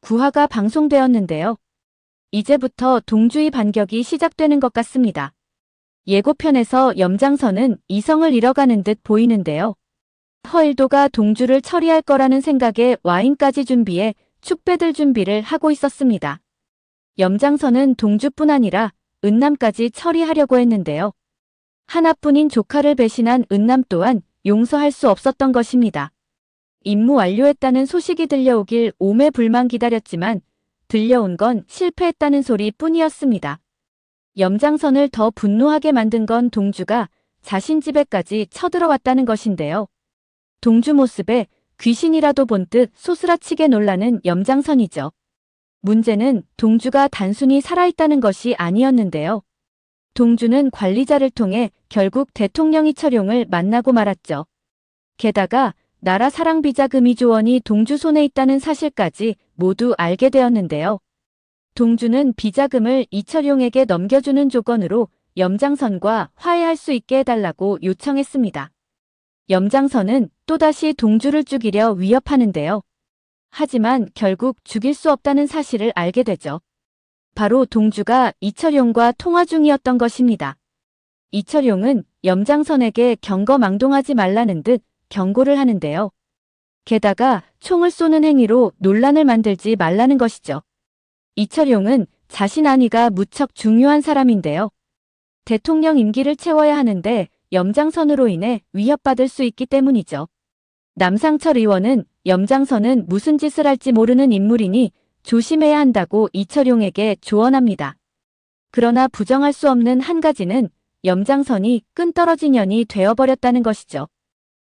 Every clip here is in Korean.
9화가 방송되었는데요. 이제부터 동주의 반격이 시작되는 것 같습니다. 예고편에서 염장선은 이성을 잃어가는 듯 보이는데요. 허일도가 동주를 처리할 거라는 생각에 와인까지 준비해 축배들 준비를 하고 있었습니다. 염장선은 동주뿐 아니라 은남까지 처리하려고 했는데요. 하나뿐인 조카를 배신한 은남 또한 용서할 수 없었던 것입니다. 임무 완료했다는 소식이 들려오길 오매불망 기다렸지만 들려온 건 실패했다는 소리 뿐이었습니다. 염장선을 더 분노하게 만든 건 동주가 자신 집에까지 쳐들어왔다는 것인데요. 동주 모습에 귀신이라도 본 듯 소스라치게 놀라는 염장선이죠. 문제는 동주가 단순히 살아있다는 것이 아니었는데요. 동주는 관리자를 통해 결국 대통령 이철용을 만나고 말았죠. 게다가 나라 사랑 비자금 조원이 동주 손에 있다는 사실까지 모두 알게 되었는데요. 동주는 비자금을 이철용에게 넘겨주는 조건으로 염장선과 화해할 수 있게 해달라고 요청했습니다. 염장선은 또다시 동주를 죽이려 위협하는데요. 하지만 결국 죽일 수 없다는 사실을 알게 되죠. 바로 동주가 이철용과 통화 중이었던 것입니다. 이철용은 염장선에게 경거망동하지 말라는 듯 경고를 하는데요. 게다가 총을 쏘는 행위로 논란을 만들지 말라는 것이죠. 이철용은 자신 안위가 무척 중요한 사람인데요. 대통령 임기를 채워야 하는데 염장선으로 인해 위협받을 수 있기 때문이죠. 남상철 의원은 염장선은 무슨 짓을 할지 모르는 인물이니 조심해야 한다고 이철용에게 조언합니다. 그러나 부정할 수 없는 한 가지는 염장선이 끈떨어진 년이 되어버렸다는 것이죠.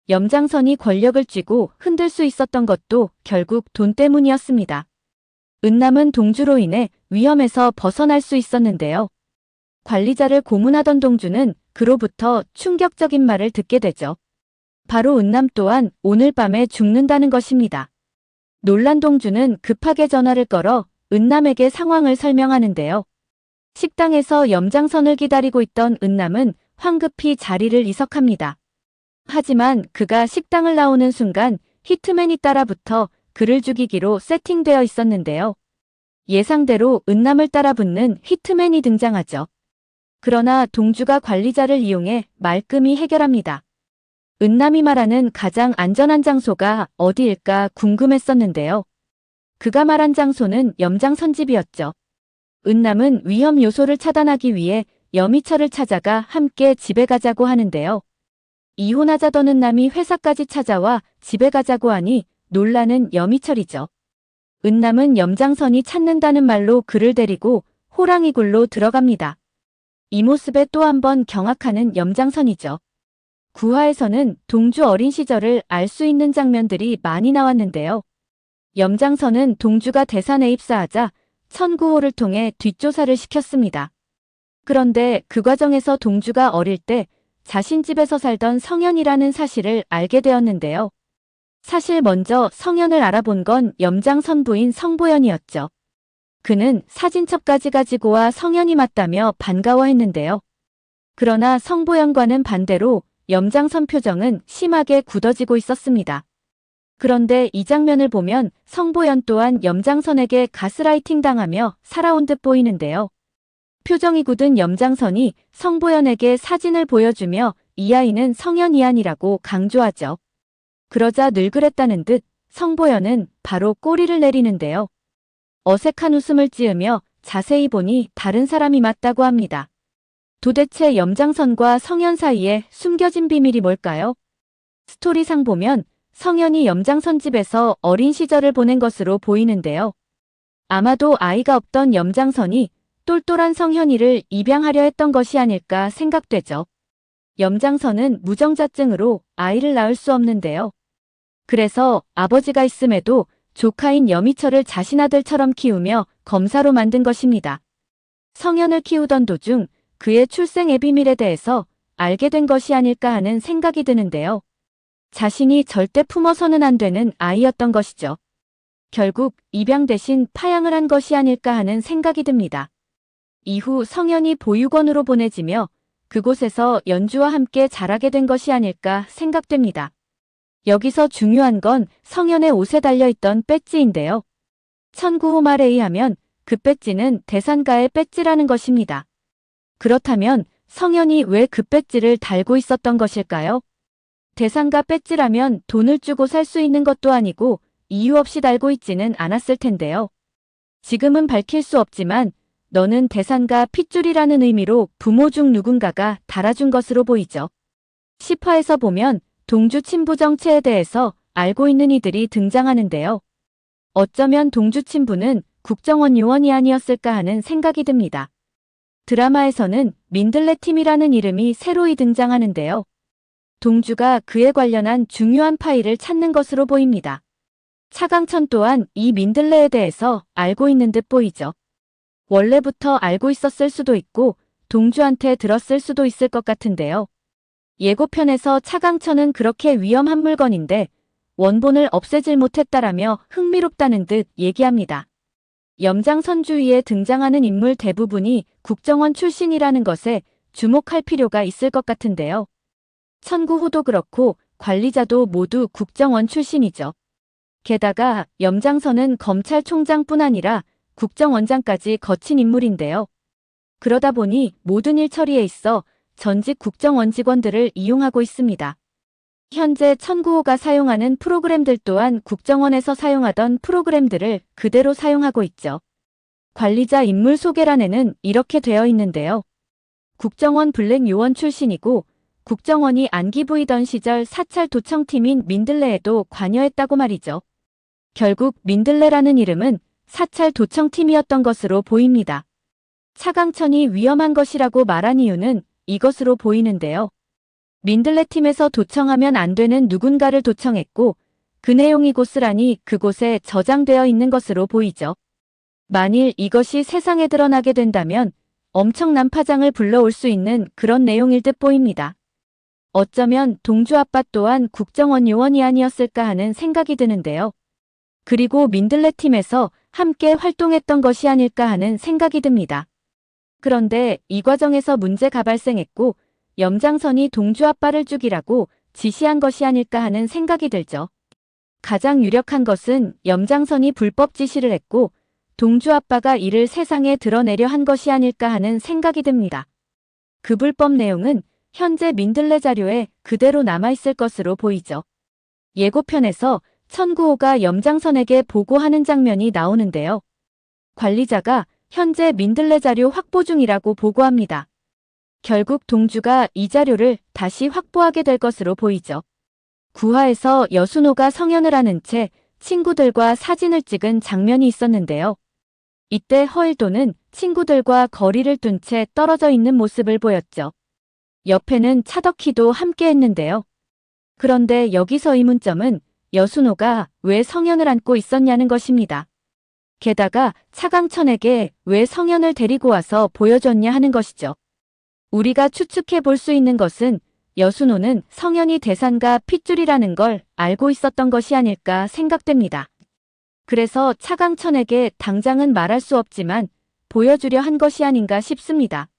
염장선이 권력을 쥐고 흔들 수 있었던 것도 결국 돈 때문이었습니다. 은남은 동주로 인해 위험에서 벗어날 수 있었는데요. 관리자를 고문하던 동주는 그로부터 충격적인 말을 듣게 되죠. 바로 은남 또한 오늘 밤에 죽는다는 것입니다. 놀란 동주는 급하게 전화를 걸어 은남에게 상황을 설명하는데요. 식당에서 염장선을 기다리고 있던 은남은 황급히 자리를 이석합니다. 하지만 그가 식당을 나오는 순간 히트맨이 따라붙어 그를 죽이기로 세팅되어 있었는데요. 예상대로 은남을 따라붙는 히트맨이 등장하죠. 그러나 동주가 관리자를 이용해 말끔히 해결합니다. 은남이 말하는 가장 안전한 장소가 어디일까 궁금했었는데요. 그가 말한 장소는 염장선 집이었죠. 은남은 위험 요소를 차단하기 위해 염희철을 찾아가 함께 집에 가자고 하는데요. 이혼하자던 은남이 회사까지 찾아와 집에 가자고 하니 놀라는 염희철이죠. 은남은 염장선이 찾는다는 말로 그를 데리고 호랑이 굴로 들어갑니다. 이 모습에 또 한 번 경악하는 염장선이죠. 9화에서는 동주 어린 시절을 알 수 있는 장면들이 많이 나왔는데요. 염장선은 동주가 대산에 입사하자 천구호를 통해 뒷조사를 시켰습니다. 그런데 그 과정에서 동주가 어릴 때 자신 집에서 살던 성현이라는 사실을 알게 되었는데요. 사실 먼저 성현을 알아본 건 염장선 부인 성보연이었죠. 그는 사진첩까지 가지고 와 성현이 맞다며 반가워했는데요. 그러나 성보연과는 반대로 염장선 표정은 심하게 굳어지고 있었습니다. 그런데 이 장면을 보면 성보연 또한 염장선에게 가스라이팅 당하며 살아온 듯 보이는데요. 표정이 굳은 염장선이 성보연에게 사진을 보여주며 이 아이는 성현이 아니라고 강조하죠. 그러자 늘 그랬다는 듯 성보연은 바로 꼬리를 내리는데요. 어색한 웃음을 지으며 자세히 보니 다른 사람이 맞다고 합니다. 도대체 염장선과 성현 사이에 숨겨진 비밀이 뭘까요? 스토리상 보면 성현이 염장선 집에서 어린 시절을 보낸 것으로 보이는데요. 아마도 아이가 없던 염장선이 똘똘한 성현이를 입양하려 했던 것이 아닐까 생각되죠. 염장선은 무정자증으로 아이를 낳을 수 없는데요. 그래서 아버지가 있음에도 조카인 염희철을 자신 아들처럼 키우며 검사로 만든 것입니다. 성현을 키우던 도중 그의 출생의 비밀에 대해서 알게 된 것이 아닐까 하는 생각이 드는데요. 자신이 절대 품어서는 안 되는 아이였던 것이죠. 결국 입양 대신 파양을 한 것이 아닐까 하는 생각이 듭니다. 이후 성현이 보육원으로 보내지며 그곳에서 연주와 함께 자라게 된 것이 아닐까 생각됩니다. 여기서 중요한 건 성현의 옷에 달려있던 배지인데요. 천구호 말에 의하면 그 배지는 대산가의 배지라는 것입니다. 그렇다면 성현이 왜 그 배지를 달고 있었던 것일까요? 대산가 배지라면 돈을 주고 살 수 있는 것도 아니고 이유 없이 달고 있지는 않았을 텐데요. 지금은 밝힐 수 없지만 너는 대산가 핏줄이라는 의미로 부모 중 누군가가 달아준 것으로 보이죠. 10화에서 보면 동주 친부 정체에 대해서 알고 있는 이들이 등장하는데요. 어쩌면 동주 친부는 국정원 요원이 아니었을까 하는 생각이 듭니다. 드라마에서는 민들레 팀이라는 이름이 새로이 등장하는데요. 동주가 그에 관련한 중요한 파일을 찾는 것으로 보입니다. 차강천 또한 이 민들레에 대해서 알고 있는 듯 보이죠. 원래부터 알고 있었을 수도 있고 동주한테 들었을 수도 있을 것 같은데요. 예고편에서 차강천은 그렇게 위험한 물건인데 원본을 없애질 못했다라며 흥미롭다는 듯 얘기합니다. 염장선 주위에 등장하는 인물 대부분이 국정원 출신이라는 것에 주목할 필요가 있을 것 같은데요. 천구호도 그렇고 관리자도 모두 국정원 출신이죠. 게다가 염장선은 검찰총장뿐 아니라 국정원장까지 거친 인물인데요. 그러다 보니 모든 일 처리에 있어 전직 국정원 직원들을 이용하고 있습니다. 현재 천구호가 사용하는 프로그램들 또한 국정원에서 사용하던 프로그램들을 그대로 사용하고 있죠. 관리자 인물 소개란에는 이렇게 되어 있는데요. 국정원 블랙 요원 출신이고 국정원이 안기 부이던 시절 사찰 도청팀인 민들레에도 관여했다고 말이죠. 결국 민들레라는 이름은 사찰 도청팀이었던 것으로 보입니다. 차강천이 위험한 것이라고 말한 이유는 이것으로 보이는데요. 민들레 팀에서 도청하면 안 되는 누군가를 도청했고 그 내용이 고스란히 그곳에 저장되어 있는 것으로 보이죠. 만일 이것이 세상에 드러나게 된다면 엄청난 파장을 불러올 수 있는 그런 내용일 듯 보입니다. 어쩌면 동주 아빠 또한 국정원 요원이 아니었을까 하는 생각이 드는데요. 그리고 민들레 팀에서 함께 활동했던 것이 아닐까 하는 생각이 듭니다. 그런데 이 과정에서 문제가 발생했고 염장선이 동주 아빠를 죽이라고 지시한 것이 아닐까 하는 생각이 들죠. 가장 유력한 것은 염장선이 불법 지시를 했고 동주 아빠가 이를 세상에 드러내려 한 것이 아닐까 하는 생각이 듭니다. 그 불법 내용은 현재 민들레 자료에 그대로 남아있을 것으로 보이죠. 예고편에서 천구호가 염장선에게 보고하는 장면이 나오는데요. 관리자가 현재 민들레 자료 확보 중이라고 보고합니다. 결국 동주가 이 자료를 다시 확보하게 될 것으로 보이죠. 9화에서 여순호가 성현을 아는 채 친구들과 사진을 찍은 장면이 있었는데요. 이때 허일도는 친구들과 거리를 둔 채 떨어져 있는 모습을 보였죠. 옆에는 차덕희도 함께 했는데요. 그런데 여기서 의문점은 여순호가 왜 성현을 안고 있었냐는 것입니다. 게다가 차강천에게 왜 성현을 데리고 와서 보여줬냐 하는 것이죠. 우리가 추측해 볼 수 있는 것은 여순호는 성현이 대산가 핏줄이라는 걸 알고 있었던 것이 아닐까 생각됩니다. 그래서 차강천에게 당장은 말할 수 없지만 보여주려 한 것이 아닌가 싶습니다.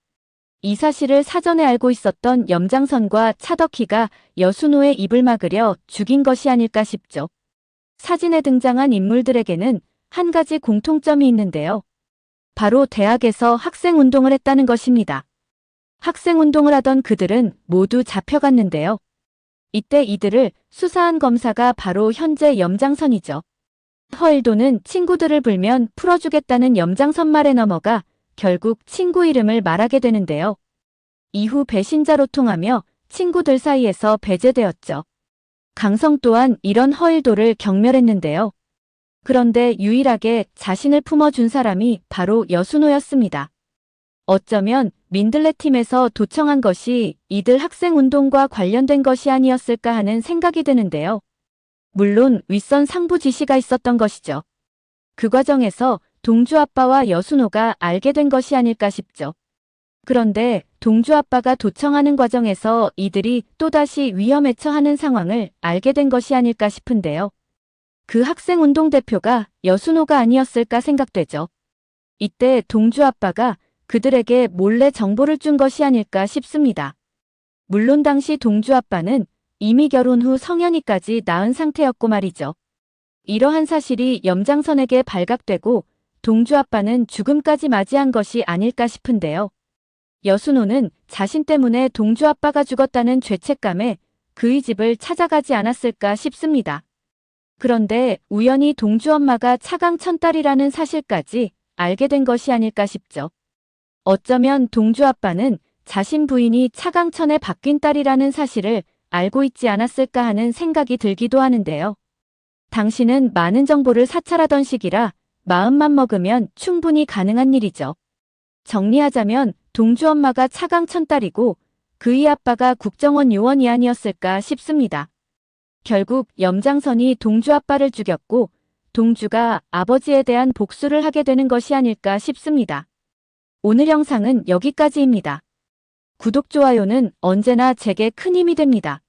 이 사실을 사전에 알고 있었던 염장선과 차덕희가 여순호의 입을 막으려 죽인 것이 아닐까 싶죠. 사진에 등장한 인물들에게는 한 가지 공통점이 있는데요. 바로 대학에서 학생운동을 했다는 것입니다. 학생운동을 하던 그들은 모두 잡혀갔는데요. 이때 이들을 수사한 검사가 바로 현재 염장선이죠. 허일도는 친구들을 불면 풀어주겠다는 염장선 말에 넘어가 결국 친구 이름을 말하게 되는데요. 이후 배신자로 통하며 친구들 사이에서 배제되었죠. 강성 또한 이런 허일도를 경멸했는데요. 그런데 유일하게 자신을 품어준 사람이 바로 여순호였습니다. 어쩌면 민들레 팀에서 도청한 것이 이들 학생운동과 관련된 것이 아니었을까 하는 생각이 드는데요. 물론 윗선 상부 지시가 있었던 것이죠. 그 과정에서 동주 아빠와 여순호가 알게 된 것이 아닐까 싶죠. 그런데 동주 아빠가 도청하는 과정에서 이들이 또다시 위험에 처하는 상황을 알게 된 것이 아닐까 싶은데요. 그 학생운동 대표가 여순호가 아니었을까 생각되죠. 이때 동주 아빠가 그들에게 몰래 정보를 준 것이 아닐까 싶습니다. 물론 당시 동주 아빠는 이미 결혼 후 성현이까지 낳은 상태였고 말이죠. 이러한 사실이 염장선에게 발각되고 동주 아빠는 죽음까지 맞이한 것이 아닐까 싶은데요. 여순호는 자신 때문에 동주 아빠가 죽었다는 죄책감에 그의 집을 찾아가지 않았을까 싶습니다. 그런데 우연히 동주 엄마가 차강천딸이라는 사실까지 알게 된 것이 아닐까 싶죠. 어쩌면 동주 아빠는 자신 부인이 차강천의 바뀐 딸이라는 사실을 알고 있지 않았을까 하는 생각이 들기도 하는데요. 당신은 많은 정보를 사찰하던 시기라 마음만 먹으면 충분히 가능한 일이죠. 정리하자면 동주 엄마가 차강천 딸이고 그의 아빠가 국정원 요원이 아니었을까 싶습니다. 결국 염장선이 동주 아빠를 죽였고 동주가 아버지에 대한 복수를 하게 되는 것이 아닐까 싶습니다. 오늘 영상은 여기까지입니다. 구독, 좋아요는 언제나 제게 큰 힘이 됩니다.